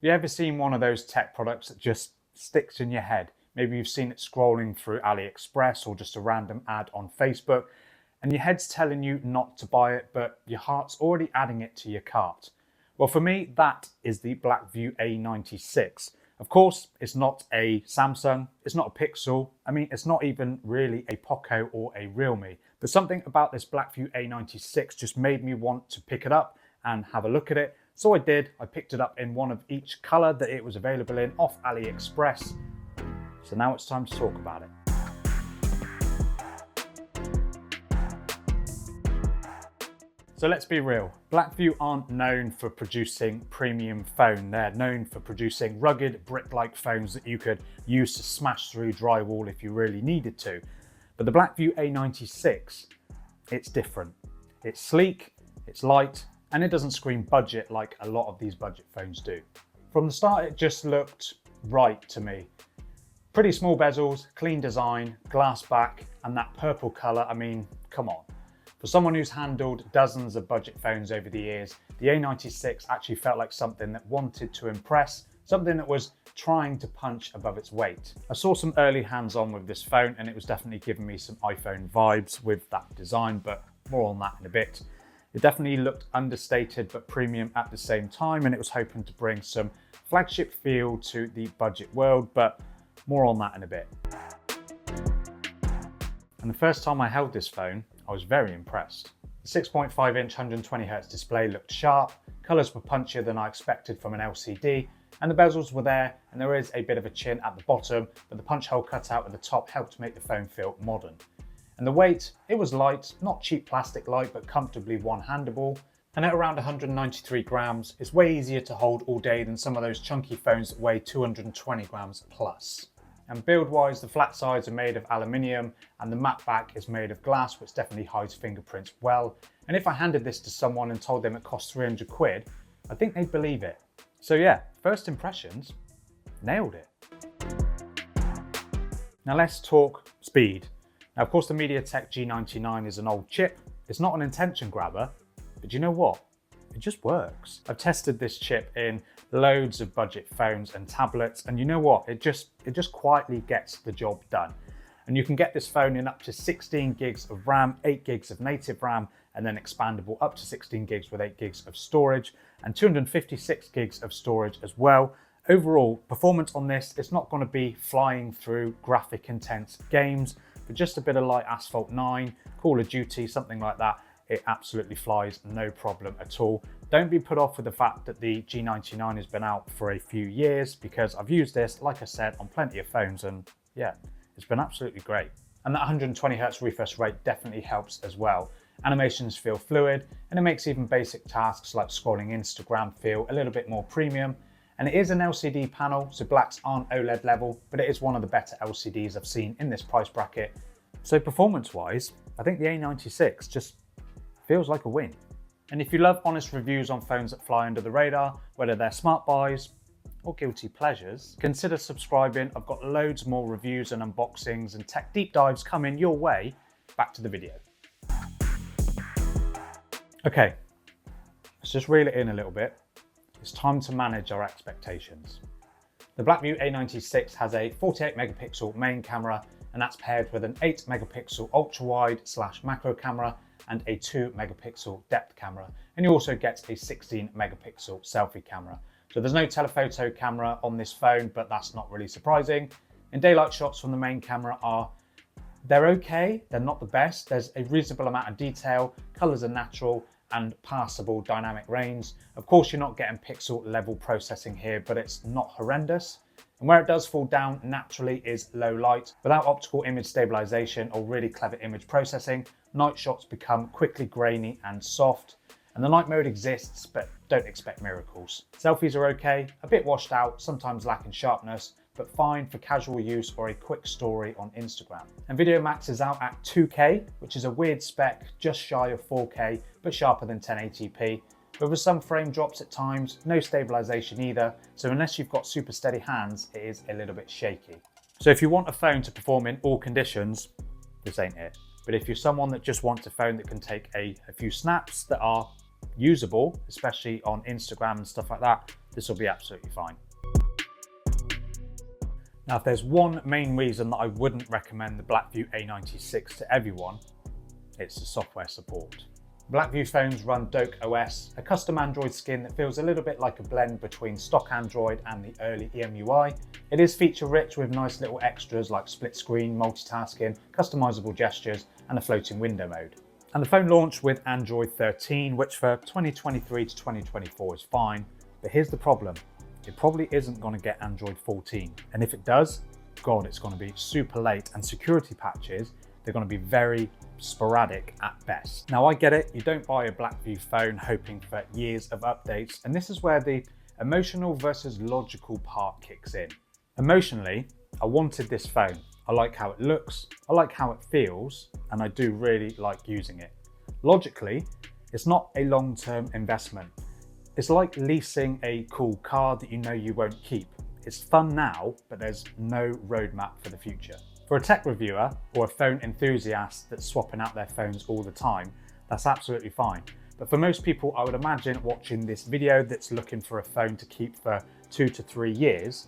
You ever seen one of those tech products that just sticks in your head? Maybe you've seen it scrolling through AliExpress or just a random ad on Facebook, and your head's telling you not to buy it, but your heart's already adding it to your cart. Well, for me, that is the Blackview A96. Of course, it's not a Samsung, it's not a Pixel, I mean, it's not even really a Poco or a Realme, but something about this Blackview A96 just made me want to pick it up and have a look at it. So I did. I picked it up in one of each color that it was available in off AliExpress. So now it's time to talk about it. So let's be real, Blackview aren't known for producing premium phone. They're known for producing rugged brick-like phones that you could use to smash through drywall if you really needed to. But the Blackview A96, it's different. It's sleek, it's light, and it doesn't scream budget like a lot of these budget phones do. From the start, it just looked right to me. Pretty small bezels, clean design, glass back, and that purple color, I mean, come on. For someone who's handled dozens of budget phones over the years, the A96 actually felt like something that wanted to impress, something that was trying to punch above its weight. I saw some early hands-on with this phone and it was definitely giving me some iPhone vibes with that design, but more on that in a bit. It definitely looked understated but premium at the same time, and it was hoping to bring some flagship feel to the budget world, but more on that in a bit. And the first time I held this phone, I was very impressed. The 6.5-inch 120Hz display looked sharp, colours were punchier than I expected from an LCD, and the bezels were there, and there is a bit of a chin at the bottom, but the punch hole cutout at the top helped make the phone feel modern. And the weight, it was light, not cheap plastic light, but comfortably one-handable. And at around 193 grams, it's way easier to hold all day than some of those chunky phones that weigh 220 grams plus. And build-wise, the flat sides are made of aluminium and the matte back is made of glass, which definitely hides fingerprints well. And if I handed this to someone and told them it cost 300 quid, I think they'd believe it. So yeah, first impressions, nailed it. Now let's talk speed. Now, of course, the MediaTek G99 is an old chip. It's not an attention grabber, but you know what? It just works. I've tested this chip in loads of budget phones and tablets, and you know what? It just quietly gets the job done. And you can get this phone in up to 16 gigs of RAM, 8 gigs of native RAM, and then expandable up to 16 gigs with 8 gigs of storage, and 256 gigs of storage as well. Overall, performance on this, it's not going to be flying through graphic intense games, but just a bit of light Asphalt 9, Call of Duty, something like that, it absolutely flies, no problem at all. Don't be put off with the fact that the G99 has been out for a few years, because I've used this, like I said, on plenty of phones, and yeah, it's been absolutely great. And that 120Hz refresh rate definitely helps as well. Animations feel fluid, and it makes even basic tasks like scrolling Instagram feel a little bit more premium. And it is an LCD panel, so blacks aren't OLED level, but it is one of the better LCDs I've seen in this price bracket. So performance-wise, I think the A96 just feels like a win. And if you love honest reviews on phones that fly under the radar, whether they're smart buys or guilty pleasures, consider subscribing. I've got loads more reviews and unboxings and tech deep dives coming your way. Back to the video. Okay, let's just reel it in a little bit. It's time to manage our expectations. The Blackview A96 has a 48 megapixel main camera, and that's paired with an 8 megapixel ultra wide / macro camera and a 2 megapixel depth camera. And you also get a 16 megapixel selfie camera. So there's no telephoto camera on this phone, but that's not really surprising. And daylight shots from the main camera they're okay, they're not the best. There's a reasonable amount of detail, colors are natural, and passable dynamic range. Of course, you're not getting pixel level processing here, but it's not horrendous. And where it does fall down naturally is low light. Without optical image stabilization or really clever image processing, night shots become quickly grainy and soft. And the night mode exists, but don't expect miracles. Selfies are okay, a bit washed out, sometimes lacking sharpness, but fine for casual use or a quick story on Instagram. And Video Max is out at 2K, which is a weird spec, just shy of 4K, but sharper than 1080p. But with some frame drops at times, no stabilization either, so unless you've got super steady hands, it is a little bit shaky. So if you want a phone to perform in all conditions, this ain't it. But if you're someone that just wants a phone that can take a few snaps that are usable, especially on Instagram and stuff like that, this will be absolutely fine. Now, if there's one main reason that I wouldn't recommend the Blackview A96 to everyone, it's the software support. Blackview phones run Doke OS, a custom Android skin that feels a little bit like a blend between stock Android and the early EMUI. It is feature rich with nice little extras like split screen, multitasking, customizable gestures, and a floating window mode. And the phone launched with Android 13, which for 2023 to 2024 is fine, but here's the problem. It probably isn't going to get Android 14. And if it does, God, it's going to be super late, and security patches, they're going to be very sporadic at best. Now I get it, you don't buy a Blackview phone hoping for years of updates, and this is where the emotional versus logical part kicks in. Emotionally, I wanted this phone. I like how it looks, I like how it feels, and I do really like using it. Logically, it's not a long-term investment. It's like leasing a cool car that you know you won't keep. It's fun now, but there's no roadmap for the future. For a tech reviewer or a phone enthusiast that's swapping out their phones all the time, that's absolutely fine. But for most people, I would imagine watching this video that's looking for a phone to keep for 2 to 3 years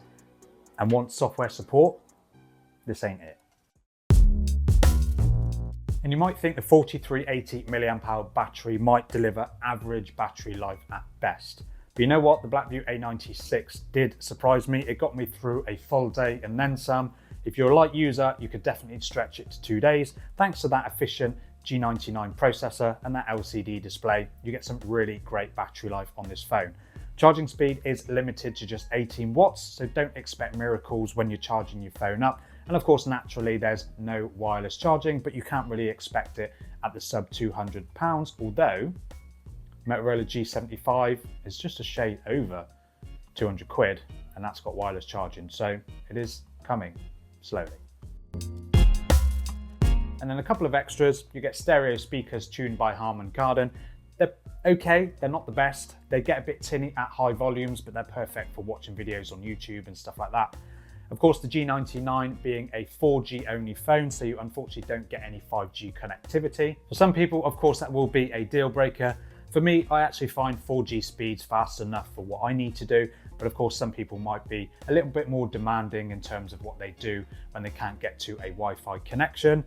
and wants software support, this ain't it. And you might think the 4380 mAh battery might deliver average battery life at best. But you know what? The Blackview A96 did surprise me. It got me through a full day and then some. If you're a light user, you could definitely stretch it to 2 days. Thanks to that efficient G99 processor and that LCD display, you get some really great battery life on this phone. Charging speed is limited to just 18 watts, so don't expect miracles when you're charging your phone up. And of course, naturally, there's no wireless charging, but you can't really expect it at the sub £200, although Motorola G75 is just a shade over 200 quid, and that's got wireless charging, so it is coming slowly. And then a couple of extras. You get stereo speakers tuned by Harman Kardon. They're okay, they're not the best. They get a bit tinny at high volumes, but they're perfect for watching videos on YouTube and stuff like that. Of course, the G99 being a 4G only phone, so you unfortunately don't get any 5G connectivity. For some people, of course, that will be a deal breaker. For me, I actually find 4G speeds fast enough for what I need to do, but of course some people might be a little bit more demanding in terms of what they do when they can't get to a Wi-Fi connection.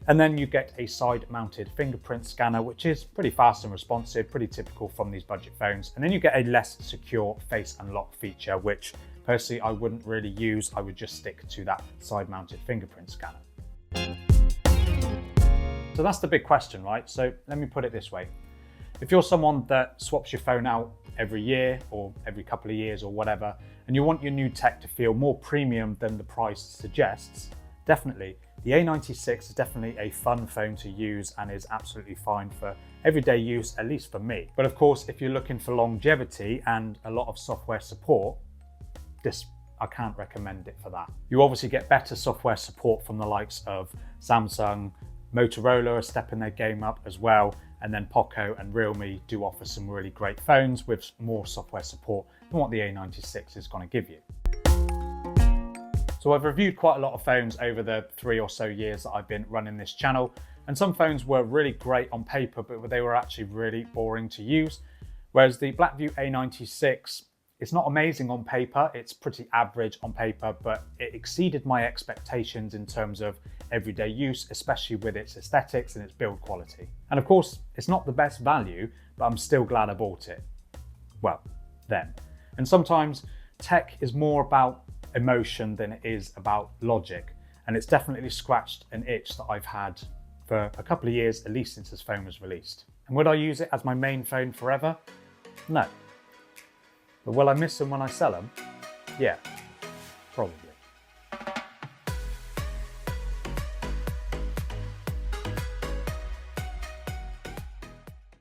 And then you get a side-mounted fingerprint scanner, which is pretty fast and responsive, pretty typical from these budget phones. And then you get a less secure face unlock feature, which personally I wouldn't really use. I would just stick to that side-mounted fingerprint scanner. So that's the big question, right? So let me put it this way. If you're someone that swaps your phone out every year or every couple of years or whatever, and you want your new tech to feel more premium than the price suggests, definitely the A96 is definitely a fun phone to use and is absolutely fine for everyday use, at least for me. But of course, if you're looking for longevity and a lot of software support, I can't recommend it for that. You obviously get better software support from the likes of Samsung, Motorola are stepping their game up as well, and then Poco and Realme do offer some really great phones with more software support than what the A96 is going to give you. So I've reviewed quite a lot of phones over the 3 or so years that I've been running this channel, and some phones were really great on paper, but they were actually really boring to use. Whereas the Blackview A96, it's not amazing on paper, it's pretty average on paper, but it exceeded my expectations in terms of everyday use, especially with its aesthetics and its build quality. And of course, it's not the best value, but I'm still glad I bought it. Well, then. And sometimes tech is more about emotion than it is about logic. And it's definitely scratched an itch that I've had for a couple of years, at least since this phone was released. And would I use it as my main phone forever? No. But will I miss them when I sell them? Yeah, probably.